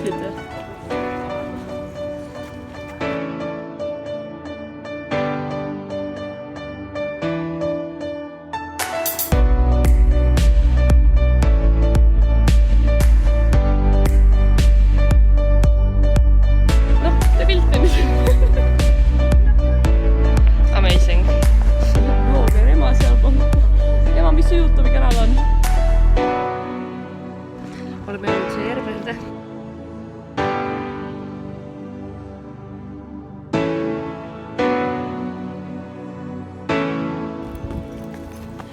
piltid. Oleme jõudnud siia Järvelde.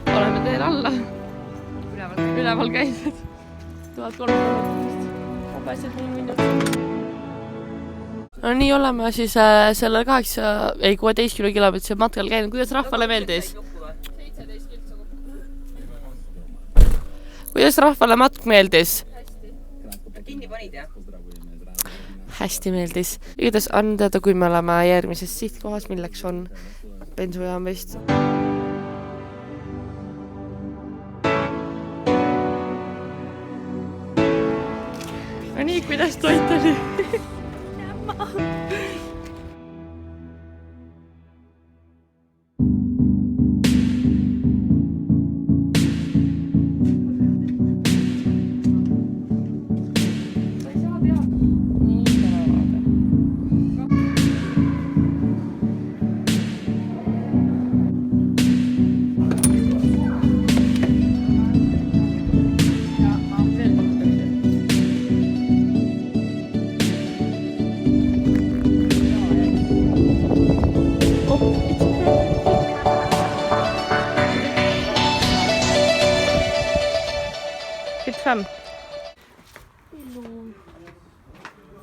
Oleme teel alla. Üleval käinud. 1300 pääsed minutit. No nii oleme siis sellel 16 kilomeetrise matkal käinud. Kuidas rahvale meeldis? Kuidas rahvale matk meeldis? Kinni panid, jah? Hästi meeldis. Igatahes on teada, kui me oleme järgmises sihtkohas, milleks on bensujaam vist. No nii, kuidas toit oli?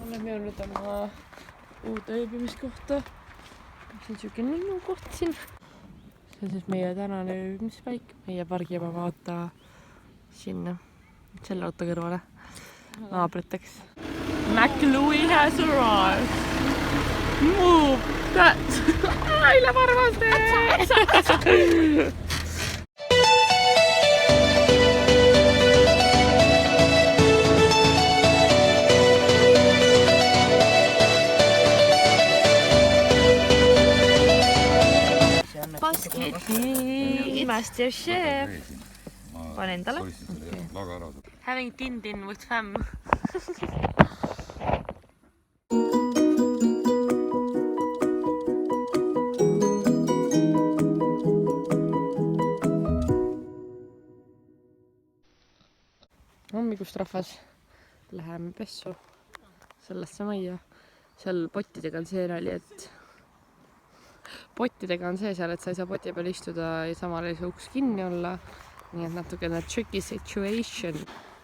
Oleme jõudnud oma uude ööbimiskohta. See on siuke ninnu koht siin. See on siis meie tänane ööbimispaik. Meie pargime vaata sinna selle auto kõrvale naabriteks. McLouis has arrived. Move that. Aile varvaste! Masterchef. Pane endale. Having din with fam. Hommikust rahvas. Läheme pessu sellesse majja. Seal pottidega on see nali, et pottidega on see seal, et sa ei saa poti peal istuda ja samal ei saa uks kinni olla. Nii et natukene tricky situation.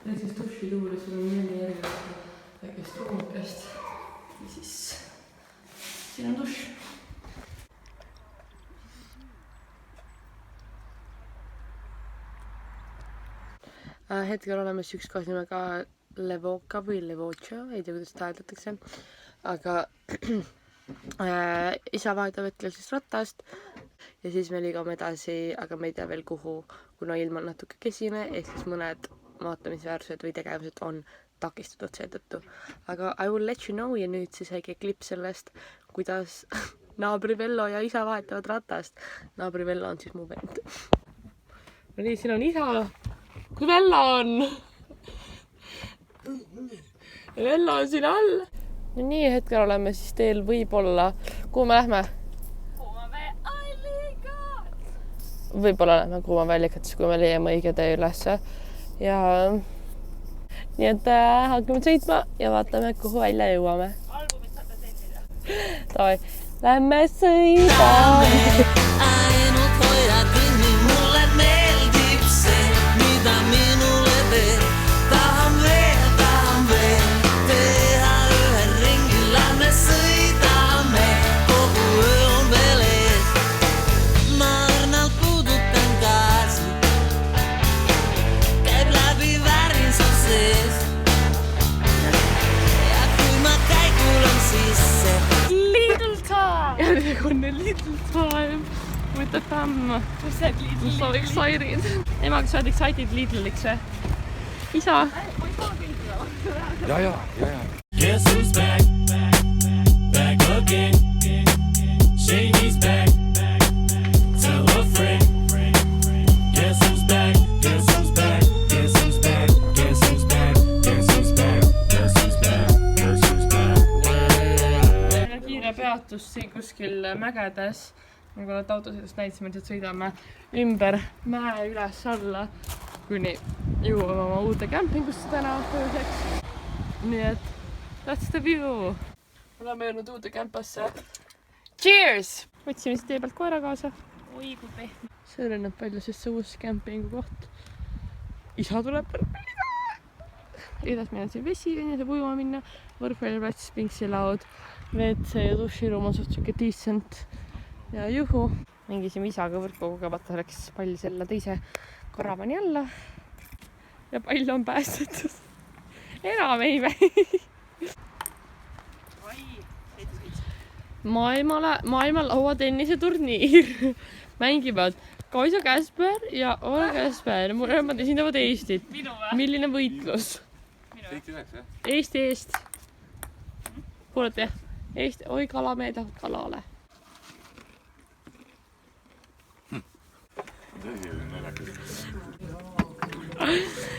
Ja siis duši tuules on nii järgmist väikest ruumikest. Ja siis siin on duš. Hetkel oleme üks koos nimega Levoka või Levocha, ei tea, kuidas ta hääldatakse. Aga isa vahetab hetkel siis rattast ja siis me liigume edasi, aga me ei tea veel kuhu, kuna ilm on natuke kesine, ehk siis mõned vaatamisväärsused või tegevused on takistatud seetõttu. Aga I will let you know ja nüüd siis väike klipp sellest, kuidas naabri Vello ja isa vahetavad ratast. Naabri Vello on siis mu vend. No nii, siin on isa. Kus Vello on? Vello on siin all. No nii, hetkel oleme siis teel võib-olla. Kuhu me lähme? Kuumaväe allikat! Võib-olla lähme Kuumaväe allikates, kui me leiame õige tee ülesse. Ja nii et hakkame sõitma ja vaatame, kuhu välja jõuame. Albumit saate tellida. Tavai, lähme sõidame! Ainut hoidakin, niin mulle meeldib see, mida minulle teed. Tahan veel teha ühen ringi, lähme sõidame, kogu öö on veel ees. Ma õrnalt puudutan gaasi, käib läbi värinsa sees. Ja kui ma käigulan sisse, Little time! Ja, nagu on little time with the fam. I'm so excited. Ema, kas sa oled excited Lidliks või? Isa? Ja. Guess who's back? Back again. Shady's back. Tell a friend. Guess who's back? Guess who's back? Guess who's back? Guess who's back? Guess who's back? Guess who's back? Guess who's back? Kiire peatus siin kuskil mägedes. Nagu nad autosõidust näitasime, et sõidame ümber mäe üles alla, kuni jõuame oma uude kämpingusse täna ööseks. Nii et that's the view. Oleme jõudnud uude kämpasse. Cheers! Võtsime siis tee pealt koera kaasa. Oi kui pehme. See õnneb palju, sest see uus kämpingu koht. Isa tuleb võrkpalliga. Edas meil on siin vesi, saab ujuma minna. Võrkpalliplats, pingsilaud, WC ja duširuum on suht siuke decent. Ja juhu. Mängisime isaga võrku kogemata, läks pall selle teise karavani alla. Ja pall on päästetud. Enam ei mäi. Maailma lauatennise turniir. Mängivad Kaisa Käsper ja Ole Käsper. Mõlemad esindavad Eestit. Milline võitlus? Eesti eest. Kuulete? Eesti. Oi, kalamehed lähevad kalale.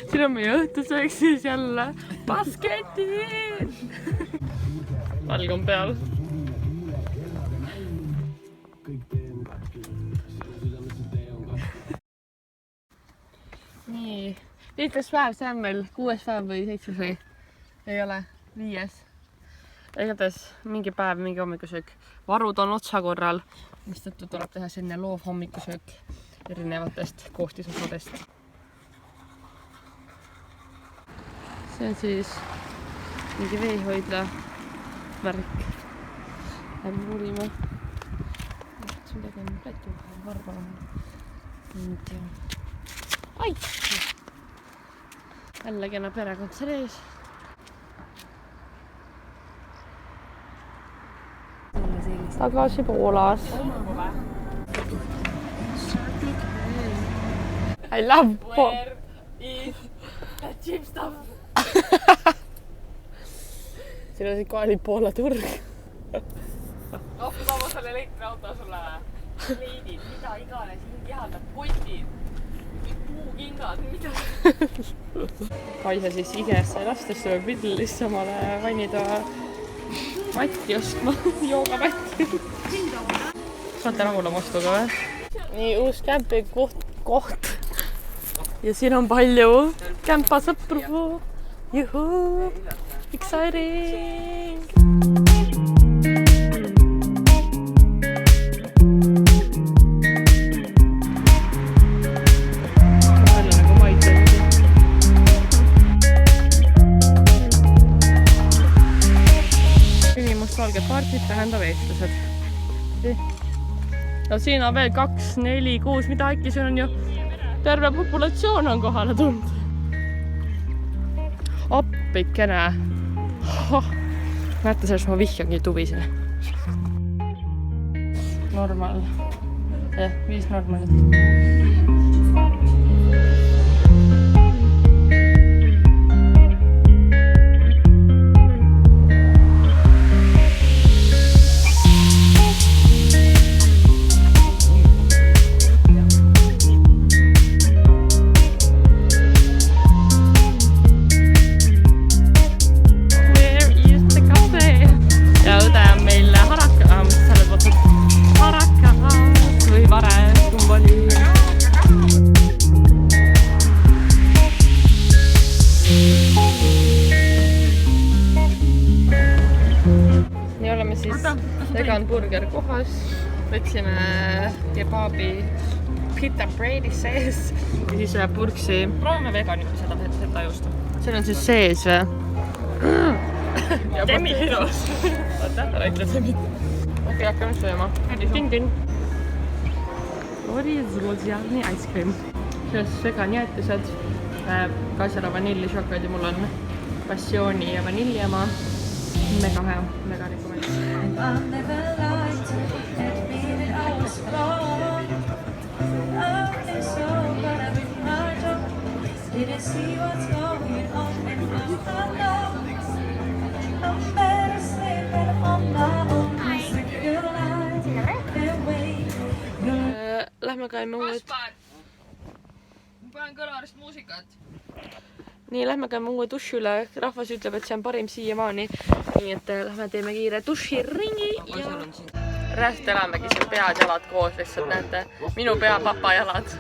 Siin on meie õhtusööks siis jälle basketid. Valg on peal. Nii, liitlas päev, see on meil 6. päev või 7. või? Ei ole, 5. Igatahes mingi päev, mingi hommikusöök. Varud on otsakorral, mis tõttu tuleb teha selline loov hommikusöök erinevatest koostisosadest. See on siis mingi veehoidla värk. Läbi uurima. Siin tegema plätu varba on. Ai! Jälle kena perekond seal ees. Tagasi Poolas. I love Where is the cheap stuff? Siin on kaali Poola turg. Oh, ma võtan elektriauto sulle. Leidid, mida iganes, mingi jahaldab kotid. Puukingad, mida? Kaisa siis IGS lastesse või Pidlis samale vannitoa matti ostma, joogamatti. Saate rahule ostuga või? Nii, uus kämping koht. Ja siin on palju kämpasõpru. Juhuu! Exciting! Valged kaardid tähendab eestlased. Ja siin on veel 2, 4, 6, mida äkki siin on ju terve populatsioon on kohale tulnud. Appikene. Näete, sellest ma vihjangi tuvise. Normal. 5 normalit. Vegan burger kohas, võtsime kebaabi pita breadi sees ja siis purksi. Proovime veganime seda juustu. Seal on siis sees või? Demitos! Oota, ära ütle demit. Okei, hakkame sööma. Tin-tin. Lori Zlodziarni ice cream. See on vegan jäätised. Kaisera vanilli šokolaadi mul on passiooni ja vanilli oma. Mega hea, mega rekomend. I'll never lie to admit it, I was wrong. I've been so bad, I've been hard on. Didn't see what's going on and I'm alone. I'm käime uued. Kaspar! Ma panen kõlarist muusikat. Nii, lähme käime uue duši üle. Rahvas ütleb, et see on parim siiamaani. Nii, et lähme teeme kiire duširingi ja... Räst elamegi siin pead jalad koos, lihtsalt näete. Minu pea papa jalad.